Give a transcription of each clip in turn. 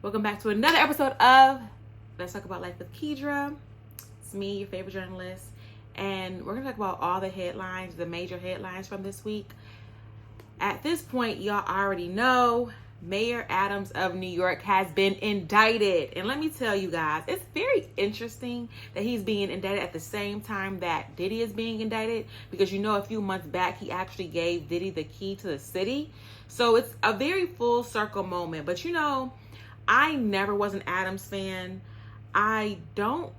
Welcome back to another episode of Let's Talk About Life with Kedra. It's me, your favorite journalist, and we're going to talk about all the headlines, the major headlines from this week. At this point, y'all already know Mayor Adams of New York has been indicted. And let me tell you guys, it's very interesting that he's being indicted at the same time that Diddy is being indicted, because you know a few months back he actually gave Diddy the key to the city. So it's a very full circle moment. But you know, I never was an Adams fan. I don't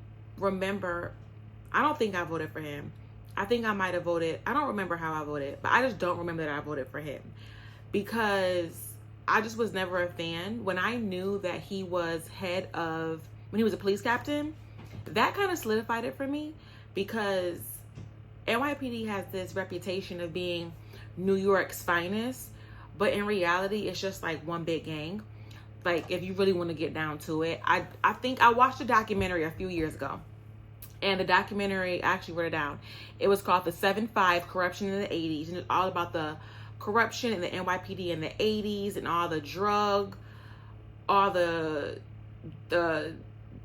think I voted for him. I think I might have voted. I don't remember how I voted, but I just don't remember that I voted for him because I just was never a fan. When I knew that he was when he was a police captain, that kind of solidified it for me, because NYPD has this reputation of being New York's finest, but in reality, it's just like one big gang. Like, if you really want to get down to it, I think I watched a documentary a few years ago. And the documentary, I actually wrote it down. It was called The 7-5 Corruption in the 80s. And it's all about the corruption in the NYPD in the 80s and all the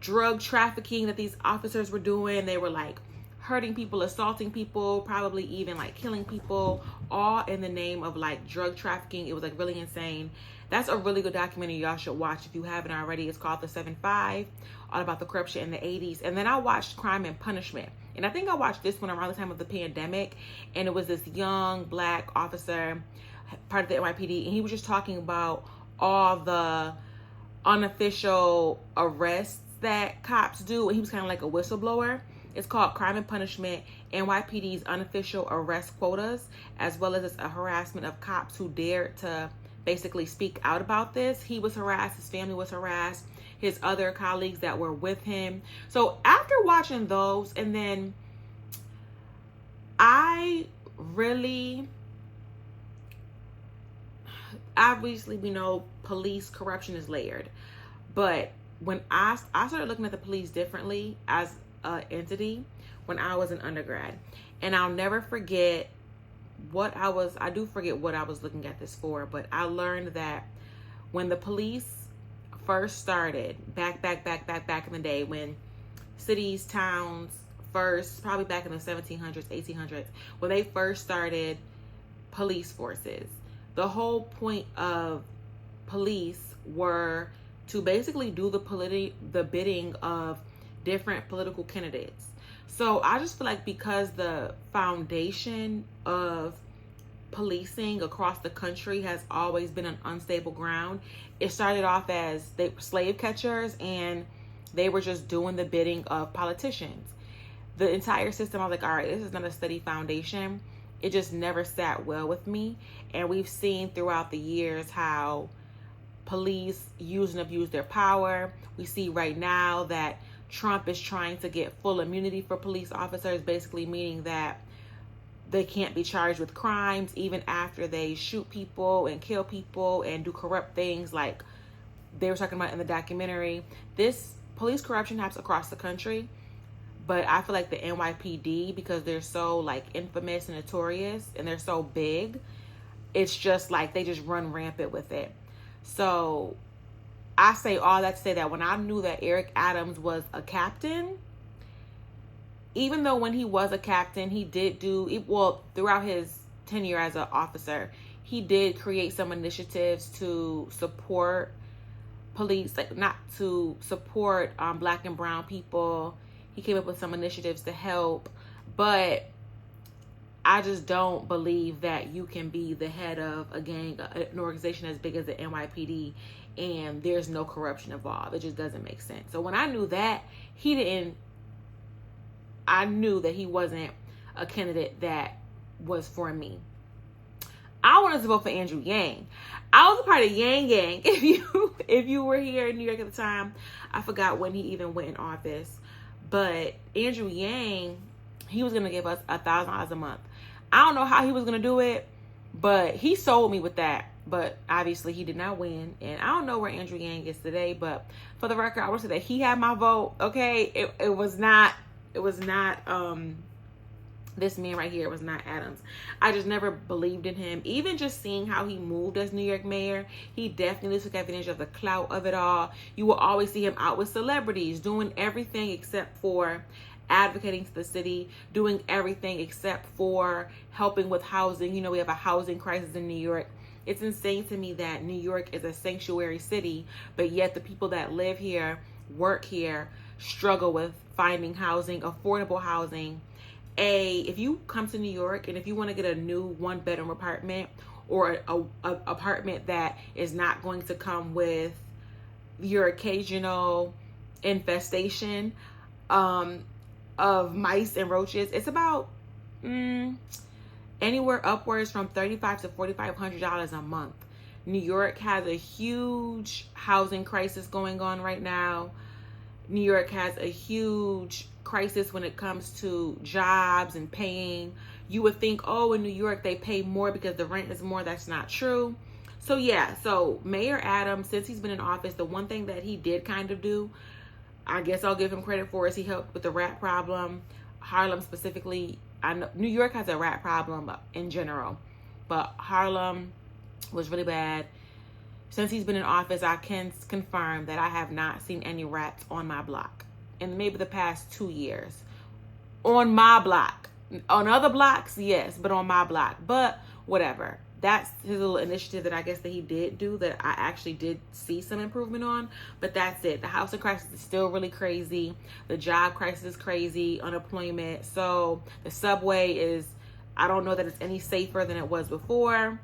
drug trafficking that these officers were doing. They were like hurting people, assaulting people, probably even like killing people, all in the name of like drug trafficking. It was like really insane. That's a really good documentary y'all should watch if you haven't already. It's called The 7-5, all about the corruption in the 80s. And then I watched Crime and Punishment. And I think I watched this one around the time of the pandemic. And it was this young black officer, part of the NYPD. And he was just talking about all the unofficial arrests that cops do. And he was kind of like a whistleblower. It's called Crime and Punishment, NYPD's unofficial arrest quotas, as well as a harassment of cops who dared to basically speak out about this. He was harassed, his family was harassed, his other colleagues that were with him. So after watching those, and then obviously we know police corruption is layered, but when I started looking at the police differently as an entity when I was an undergrad, and I'll never forget I do forget what I was looking at this for, but I learned that when the police first started, back in the day, when cities, towns first, probably back in the 1700s, 1800s, when they first started police forces, the whole point of police were to basically do the bidding of different political candidates. So I just feel like because the foundation of policing across the country has always been an unstable ground, it started off as they were slave catchers and they were just doing the bidding of politicians. The entire system, I was like, all right, this is not a steady foundation. It just never sat well with me. And we've seen throughout the years how police use and abuse their power. We see right now that Trump is trying to get full immunity for police officers, basically meaning that they can't be charged with crimes even after they shoot people and kill people and do corrupt things like they were talking about in the documentary. This police corruption happens across the country, but I feel like the NYPD, because they're so like infamous and notorious and they're so big, it's just like they just run rampant with it. So I say all that to say that when I knew that Eric Adams was a captain, even though when he was a captain, he did throughout his tenure as an officer, he did create some initiatives to support police, like not to support black and brown people. He came up with some initiatives to help, but I just don't believe that you can be the head of a gang, an organization as big as the NYPD, and there's no corruption involved. It just doesn't make sense. So when I knew that, I knew that he wasn't a candidate that was for me. I wanted to vote for Andrew Yang. I was a part of Yang Gang. If you were here in New York at the time, I forgot when he even went in office. But Andrew Yang, he was going to give us $1,000 a month. I don't know how he was going to do it, but he sold me with that. But obviously he did not win. And I don't know where Andrew Yang is today. But for the record, I want to say that he had my vote. Okay. It was not This man right here was not Adams. I just never believed in him. Even just seeing how he moved as New York mayor, he definitely took advantage of the clout of it all. You will always see him out with celebrities, doing everything except for advocating to the city, doing everything except for helping with housing. You know, we have a housing crisis in New York. It's insane to me that New York is a sanctuary city, but yet the people that live here, work here, struggle with finding housing, affordable housing. If you come to New York and if you want to get a new 1-bedroom apartment, or a apartment that is not going to come with your occasional infestation of mice and roaches, it's about anywhere upwards from $3,500 to $4,500 a month. New York has a huge housing crisis going on right now. New York has a huge crisis when it comes to jobs and paying. You would think, oh, in New York they pay more because the rent is more. That's not true. So yeah, so Mayor Adams, since he's been in office, the one thing that he did kind of do, I guess I'll give him credit for, is he helped with the rat problem. Harlem specifically, I know New York has a rat problem in general, but Harlem was really bad. Since he's been in office, I can confirm that I have not seen any rats on my block in maybe the past 2 years. On my block. On other blocks, yes, but on my block. But whatever. That's his little initiative that I guess that he did do that I actually did see some improvement on. But that's it. The housing crisis is still really crazy. The job crisis is crazy. Unemployment. So the subway is, I don't know that it's any safer than it was before.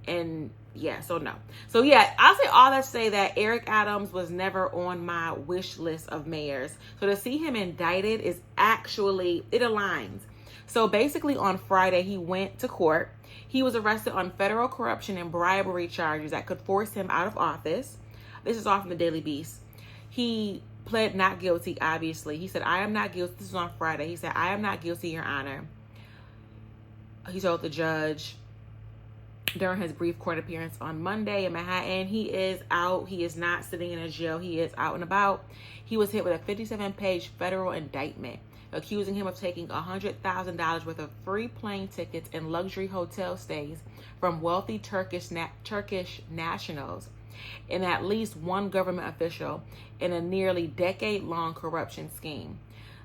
And yeah, so no. So yeah, I'll say all that to say that Eric Adams was never on my wish list of mayors. So to see him indicted is actually, it aligns. So basically on Friday, he went to court. He was arrested on federal corruption and bribery charges that could force him out of office. This is off from the Daily Beast. He pled not guilty, obviously. He said, I am not guilty. This is on Friday. He said, I am not guilty, Your Honor. He told the judge during his brief court appearance on Monday in Manhattan. He is out. He is not sitting in a jail. He is out and about. He was hit with a 57-page federal indictment accusing him of taking $100,000 worth of free plane tickets and luxury hotel stays from wealthy Turkish nationals and at least one government official in a nearly decade-long corruption scheme.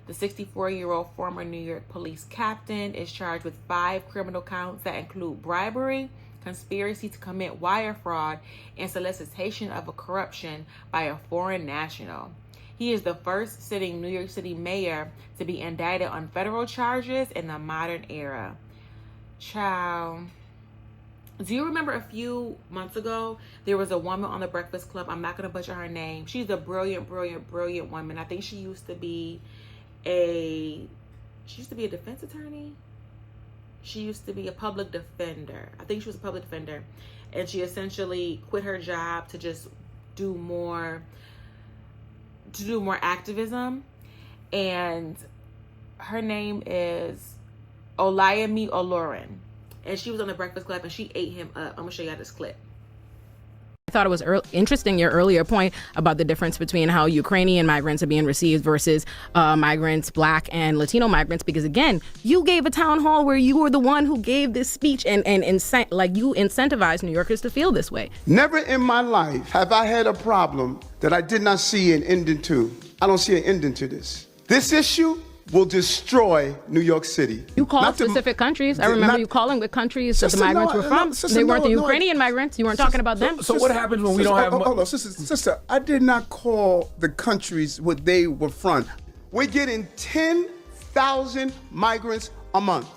The 64-year-old former New York police captain is charged with 5 criminal counts that include bribery, conspiracy to commit wire fraud, and solicitation of a corruption by a foreign national. He is the first sitting New York City mayor to be indicted on federal charges in the modern era. Child. Do you remember a few months ago, there was a woman on the Breakfast Club? I'm not going to butcher her name. She's a brilliant, brilliant, brilliant woman. I think she used to be a defense attorney. She used to be a public defender. I think she was a public defender. And she essentially quit her job to just do more activism. And her name is Olayemi Olorin. And she was on the Breakfast Club and she ate him up. I'm going to show you guys this clip. I thought it was interesting, your earlier point about the difference between how Ukrainian migrants are being received versus migrants, Black and Latino migrants, because again, you gave a town hall where you were the one who gave this speech and you incentivized New Yorkers to feel this way. Never in my life have I had a problem that I did not see an ending to. I don't see an ending to this. This issue will destroy New York City. You called specific countries. I remember you calling the countries that the migrants were from. They weren't the Ukrainian migrants. You weren't talking about them. So what happens when we don't have... Hold on, sister, I did not call the countries what they were from. We're getting 10,000 migrants a month.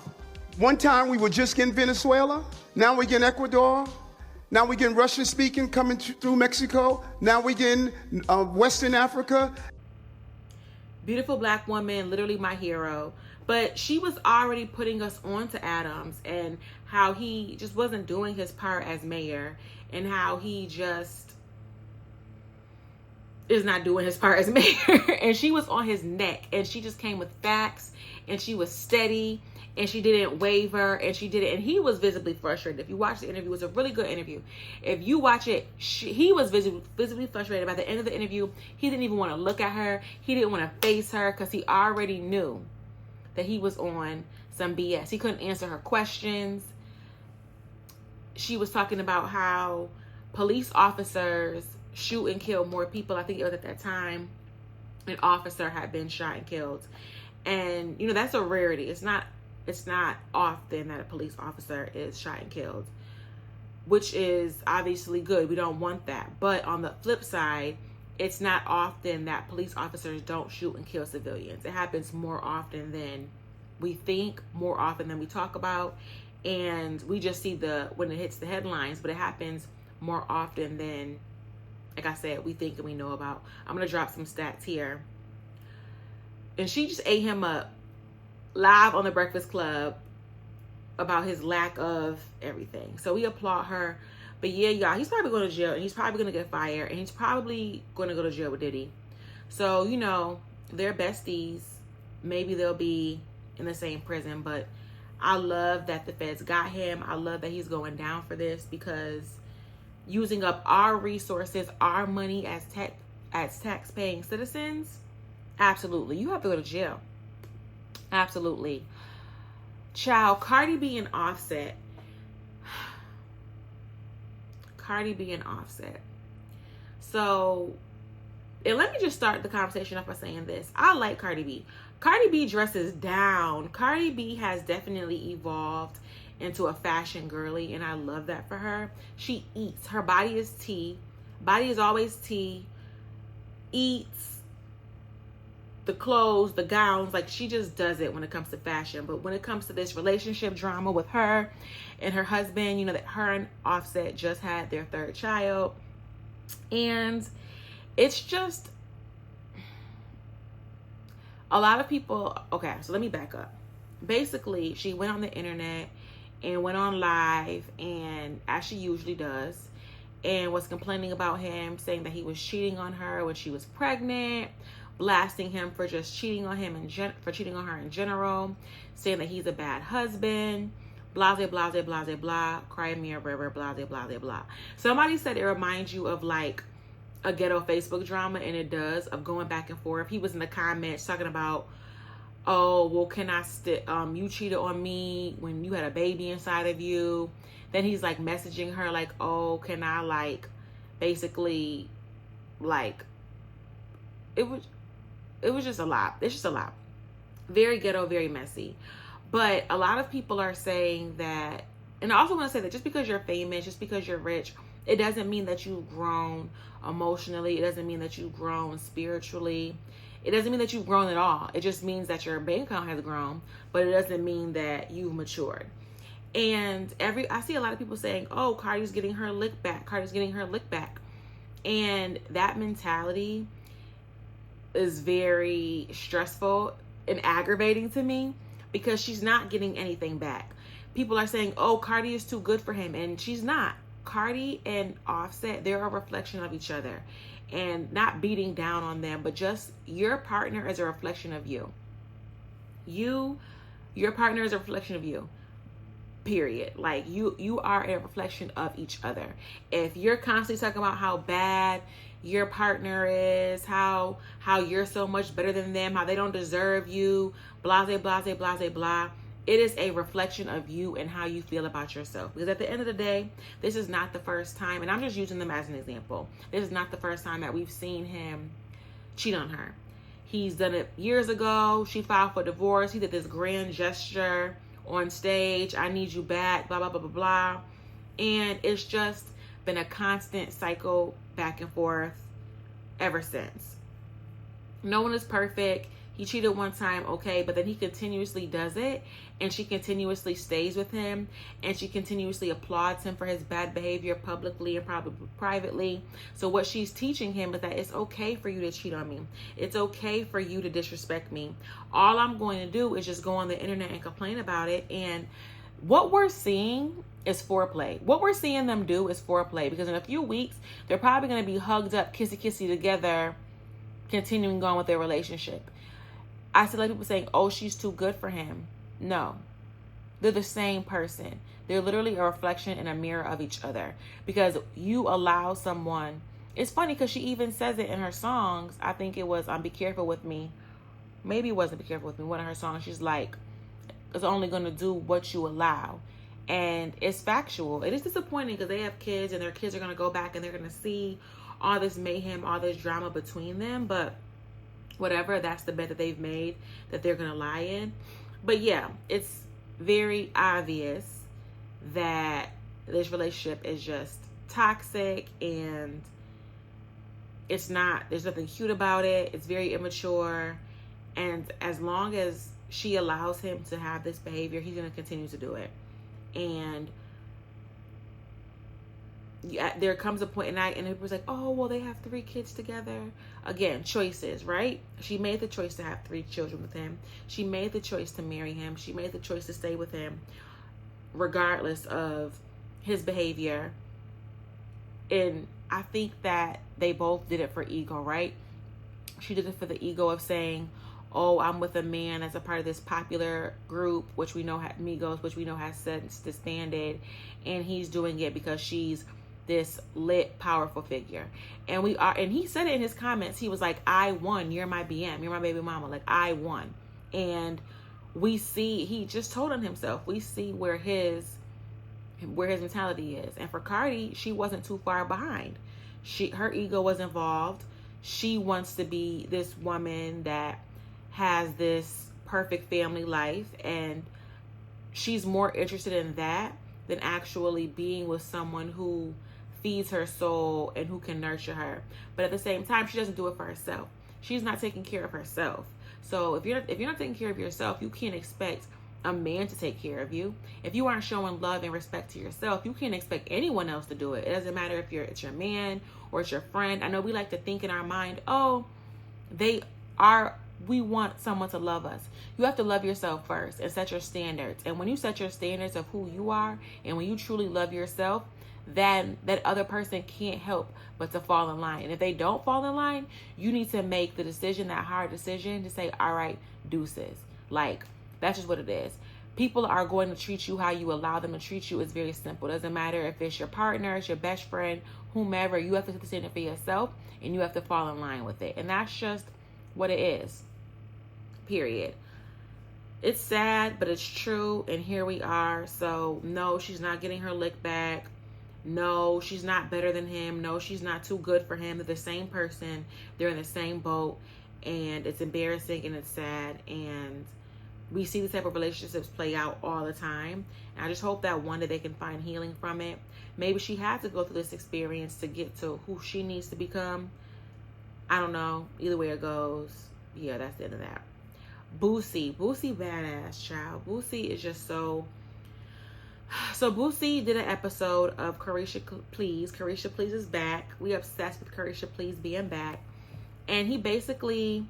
One time we were just getting Venezuela. Now we're getting Ecuador. Now we're getting Russian speaking coming through Mexico. Now we're getting Western Africa. Beautiful Black woman, literally my hero. But she was already putting us on to Adams and how he just wasn't doing his part as mayor and how he just is not doing his part as mayor. And she was on his neck and she just came with facts and she was steady and she didn't waver and she did it. And he was visibly frustrated. If you watch the interview, it was a really good interview. If you watch it, he was visibly frustrated. By the end of the interview, he didn't even want to look at her. He didn't want to face her because he already knew that he was on some BS. He couldn't answer her questions. She was talking about how police officers shoot and kill more people. I think it was at that time an officer had been shot and killed. And, you know, that's a rarity. It's not often that a police officer is shot and killed, which is obviously good. We don't want that. But on the flip side, it's not often that police officers don't shoot and kill civilians. It happens more often than we think, more often than we talk about. And we just see when it hits the headlines, but it happens more often than, like I said, we think and we know about. I'm going to drop some stats here. And she just ate him up live on the Breakfast Club about his lack of everything. So we applaud her. But yeah, y'all, he's probably going to jail, and he's probably going to get fired, and he's probably going to go to jail with Diddy. So, you know, they're besties. Maybe they'll be in the same prison, but I love that the feds got him. I love that he's going down for this, because using up our resources, our money as tax-paying citizens, absolutely. You have to go to jail. Absolutely. Child, Cardi B and Offset. Cardi B and Offset. So, and let me just start the conversation off by saying this. I like Cardi B. Cardi B dresses down. Cardi B has definitely evolved into a fashion girly, and I love that for her. She eats. Her body is tea. Body is always tea. Eats. The clothes, the gowns, like she just does it when it comes to fashion. But when it comes to this relationship drama with her and her husband, you know, that her and Offset just had their third child. And it's just a lot of people. Okay, so let me back up. Basically, she went on the internet and went on live, and as she usually does, and was complaining about him, saying that he was cheating on her when she was pregnant, blasting him for just cheating on him and for cheating on her in general, saying that he's a bad husband, blah, blah, blah, blah, blah, blah, cry me a river, blah, blah, blah, blah, blah. Somebody said it reminds you of like a ghetto Facebook drama, and it does, of going back and forth. He was in the comments talking about, oh, well, can I you cheated on me when you had a baby inside of you. Then he's like messaging her like, oh, can I like basically like, it was just a lot. It's just a lot. Very ghetto, very messy. But a lot of people are saying that, and I also want to say that just because you're famous, just because you're rich, it doesn't mean that you've grown emotionally. It doesn't mean that you've grown spiritually. It doesn't mean that you've grown at all. It just means that your bank account has grown, but it doesn't mean that you've matured. And I see a lot of people saying, oh, Cardi's getting her lick back. Cardi's getting her lick back. And that mentality is very stressful and aggravating to me, because she's not getting anything back. People are saying, oh, Cardi is too good for him, and she's not. Cardi and Offset, they're a reflection of each other, and not beating down on them, but just your partner is a reflection of you. Your partner is a reflection of you. Period. Like you are a reflection of each other. If you're constantly talking about how bad your partner is, how you're so much better than them, how they don't deserve you, blah, blah, blah, blah, blah, blah, it is a reflection of you and how you feel about yourself. Because at the end of the day, this is not the first time, and I'm just using them as an example. This is not the first time that we've seen him cheat on her. He's done it years ago. She filed for divorce. He did this grand gesture on stage. I need you back, blah, blah, blah, blah, blah. And it's just been a constant cycle back and forth ever since. No one is perfect. He cheated one time, okay, but then he continuously does it, and she continuously stays with him, and she continuously applauds him for his bad behavior publicly and probably privately. So what she's teaching him is that it's okay for you to cheat on me. It's okay for you to disrespect me. All I'm going to do is just go on the internet and complain about it. And what we're seeing is foreplay. What we're seeing them do is foreplay, because in a few weeks, they're probably going to be hugged up, kissy together, continuing on with their relationship. I see a lot of people saying, oh, she's too good for him. No, they're the same person. They're literally a reflection and a mirror of each other, because you allow someone. It's funny because she even says it in her songs. I think it was Be Careful With Me. Maybe it wasn't Be Careful With Me. One of her songs, she's like, is only going to do what you allow. And it's factual. It is disappointing because they have kids and their kids are going to go back and they're going to see all this mayhem, all this drama between them. But whatever, that's the bed that they've made that they're going to lie in. But yeah, it's very obvious that this relationship is just toxic, and there's nothing cute about it. It's very immature. And as long as she allows him to have this behavior, he's going to continue to do it. And there comes a point, and it was like, oh, well, they have 3 kids together. Again, choices, right? She made the choice to have 3 children with him. She made the choice to marry him. She made the choice to stay with him, regardless of his behavior. And I think that they both did it for ego, right? She did it for the ego of saying, oh, I'm with a man as a part of this popular group, which we know Migos, which we know has set the standard, and he's doing it because she's this lit, powerful figure. And he said it in his comments. He was like, I won. You're my BM. You're my baby mama. Like, I won. And we see, he just told on himself. We see where his mentality is. And for Cardi, she wasn't too far behind. Her ego was involved. She wants to be this woman that has this perfect family life, and she's more interested in that than actually being with someone who feeds her soul and who can nurture her. But at the same time, she doesn't do it for herself. She's not taking care of herself. So if you're not taking care of yourself, you can't expect a man to take care of you. If you aren't showing love and respect to yourself, you can't expect anyone else to do it. It doesn't matter if it's your man or it's your friend. I know we like to think in our mind, oh, we want someone to love us. You have to love yourself first and set your standards. And when you set your standards of who you are, and when you truly love yourself, then that other person can't help but to fall in line. And if they don't fall in line, you need to make the decision, that hard decision, to say, all right, deuces. Like, that's just what it is. People are going to treat you how you allow them to treat you. It's very simple. It doesn't matter if it's your partner, it's your best friend, whomever. You have to set the standard for yourself, and you have to fall in line with it. And that's just what it is. Period. It's sad, but it's true, and here we are. So no, she's not getting her lick back. No, she's not better than him. No, she's not too good for him. They're the same person. They're in the same boat, and it's embarrassing and it's sad. And we see these type of relationships play out all the time. And I just hope that one day they can find healing from it. Maybe she had to go through this experience to get to who she needs to become. I don't know. Either way it goes, yeah, that's the end of that. Boosie badass, child. Boosie is just so Boosie did an episode of Carisha Please. Carisha Please is back. We obsessed with Carisha Please being back. And he basically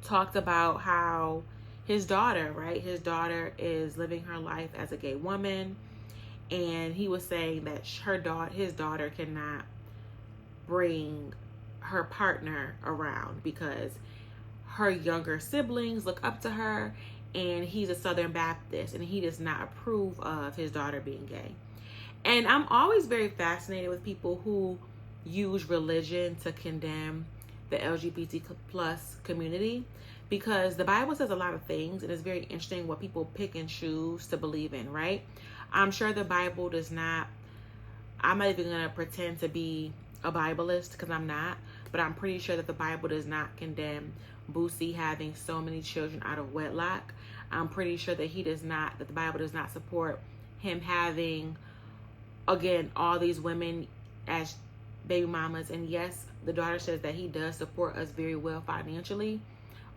talked about how his daughter, right? His daughter is living her life as a gay woman. And he was saying that his daughter cannot bring her partner around because her younger siblings look up to her, and he's a Southern Baptist, and he does not approve of his daughter being gay. And I'm always very fascinated with people who use religion to condemn the LGBT plus community, because the Bible says a lot of things, and it's very interesting what people pick and choose to believe in, right? I'm sure the Bible does not, I'm not even going to pretend to be a Bibleist because I'm not, but I'm pretty sure that the Bible does not condemn Boosie having so many children out of wedlock. I'm pretty sure that that the Bible does not support him having, again, all these women as baby mamas. And yes, the daughter says that he does support us very well financially,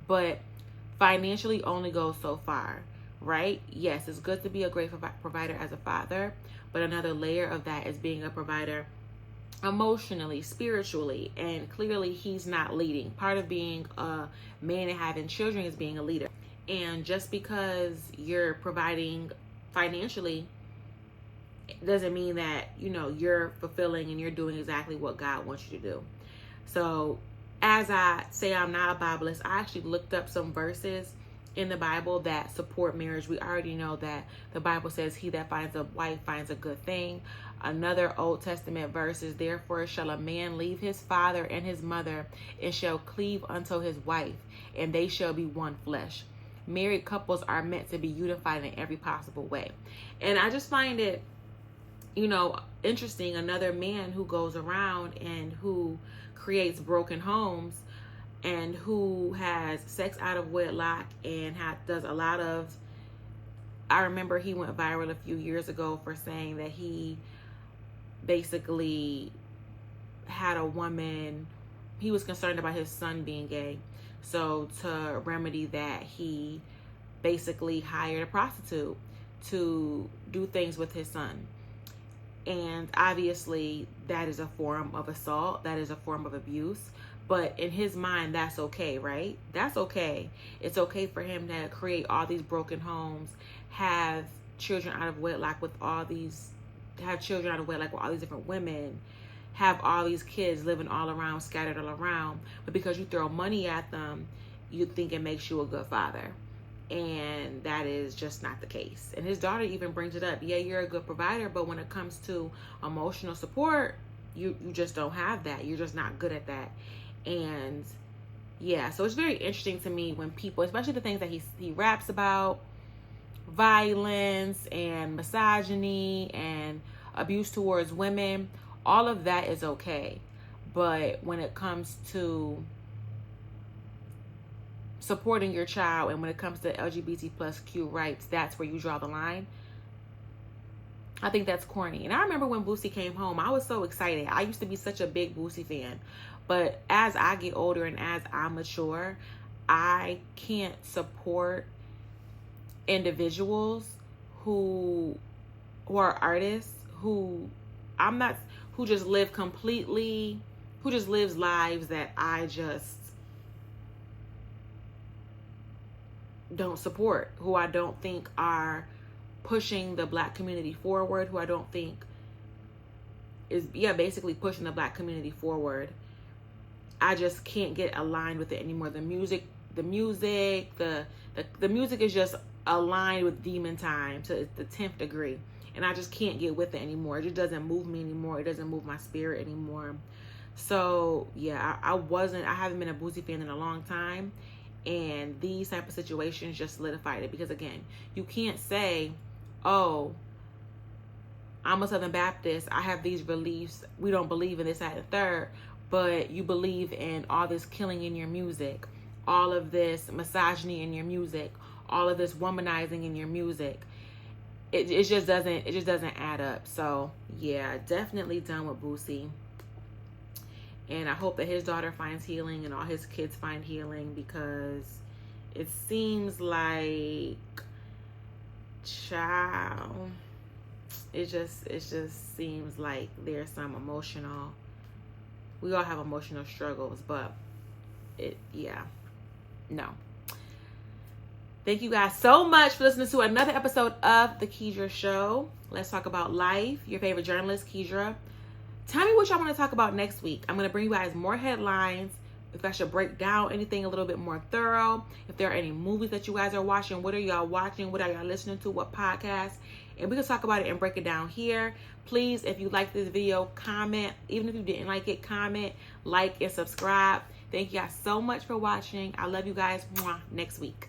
but financially only goes so far, right? Yes, it's good to be a great provider as a father, but another layer of that is being a provider emotionally, spiritually, and clearly he's not leading. Part of being a man and having children is being a leader. And just because you're providing financially doesn't mean that, you're fulfilling and you're doing exactly what God wants you to do. So as I say, I'm not a Bibleist, I actually looked up some verses in the Bible that support marriage. We already know that the Bible says he that finds a wife finds a good thing. Another Old Testament verse is, therefore shall a man leave his father and his mother and shall cleave unto his wife, and they shall be one flesh. married couples are meant to be unified in every possible way. And I just find it, interesting. Another man who goes around and who creates broken homes and who has sex out of wedlock and does a lot of, I remember he went viral a few years ago for saying that he basically had a woman, he was concerned about his son being gay. So to remedy that, he basically hired a prostitute to do things with his son. And obviously that is a form of assault. That is a form of abuse. But in his mind, that's okay, right? That's okay. It's okay for him to create all these broken homes, have children out of wedlock with all these different women, have all these kids living all around, scattered all around. But because you throw money at them, you think it makes you a good father. And that is just not the case. And his daughter even brings it up. Yeah, you're a good provider, but when it comes to emotional support, you just don't have that. You're just not good at that. And yeah, so it's very interesting to me when people, especially the things that he raps about, violence and misogyny and abuse towards women, all of that is okay. But when it comes to supporting your child and when it comes to LGBT+Q rights, that's where you draw the line. I think that's corny. And I remember when Boosie came home, I was so excited. I used to be such a big Boosie fan. But as I get older and as I mature, I can't support individuals who are artists who just lives lives that I just don't support, who I don't think are pushing the Black community forward, who I don't think is basically pushing the Black community forward. I just can't get aligned with it anymore. The music is just aligned with demon time to the 10th degree, and I just can't get with it anymore. It just doesn't move me anymore. It doesn't move my spirit anymore. So yeah, I haven't been a Boosie fan in a long time, and these type of situations just solidified it. Because again, you can't say, oh, I'm a Southern Baptist, I have these beliefs, we don't believe in this, that, and the third, but you believe in all this killing in your music, all of this misogyny in your music, all of this womanizing in your music. It just doesn't add up. So yeah, definitely done with Boosie. And I hope that his daughter finds healing and all his kids find healing, because it seems like, child, it just seems like there's some emotional, we all have emotional struggles, but no. Thank you guys so much for listening to another episode of The Keydra Show. Let's talk about life. Your favorite journalist, Keydra. Tell me what y'all want to talk about next week. I'm going to bring you guys more headlines. If I should break down anything a little bit more thorough. If there are any movies that you guys are watching, what are y'all watching? What are y'all listening to? What podcasts? And we can talk about it and break it down here. Please, if you like this video, comment. Even if you didn't like it, comment, like, and subscribe. Thank you guys so much for watching. I love you guys. Mwah. Next week.